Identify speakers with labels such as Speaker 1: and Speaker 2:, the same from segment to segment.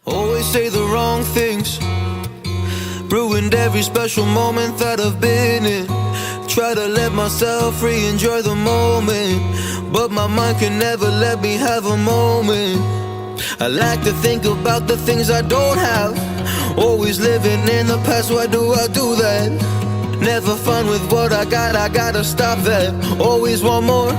Speaker 1: Always say the wrong things, ruined every special moment that I've been in. Try to let myself free, enjoy the moment, but my mind can never let me have a moment. I like to think about the things I don't have, always living in the past, why do I do that? Never fun with what I gotta stop that. Always want more,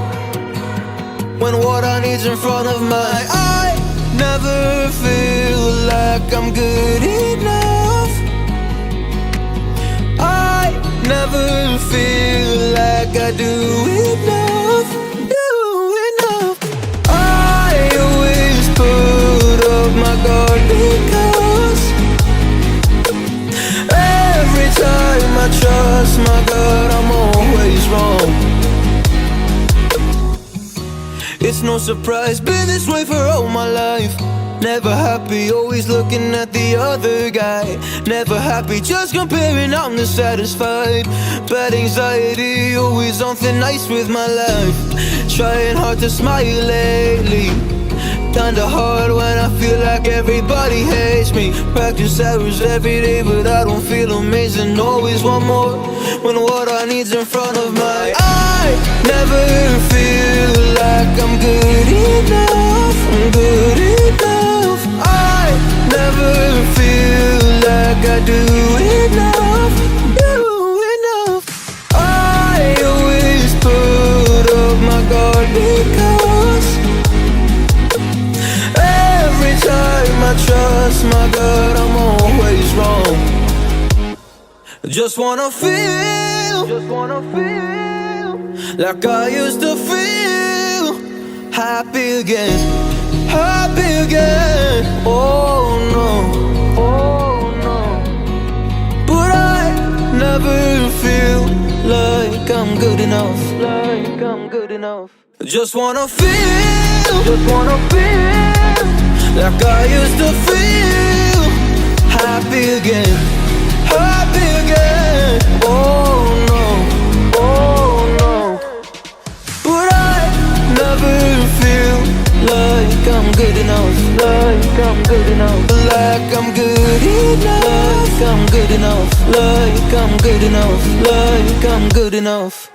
Speaker 1: when what I need's in front of my eye. Never feel like I'm good enough. I never feel like I do enough. I always put up my guard because every time I trust my gut, I'm always wrong. It's no surprise, been this way for all my life. Never happy, always looking at the other guy. Never happy, just comparing, I'm dissatisfied. Bad anxiety, always on thin ice with my life. Trying hard to smile lately, kinda hard when I feel like everybody hates me. Practice hours every day, but I don't feel amazing. Always want more, when what I need's in front of my eye. Never feel like I'm good enough. I'm good enough. I never feel like I do enough. I always put up my guard because every time I trust my gut, I'm always wrong. Just wanna feel like I used to feel. Happy again, happy again. Oh no, but I never feel like I'm good enough. Just wanna feel like I used to feel. Happy again, happy again. Oh no, but I never feel like I'm good enough. Like I'm good enough. Like I'm good enough. Like I'm good enough. Like I'm good enough. Like I'm good enough.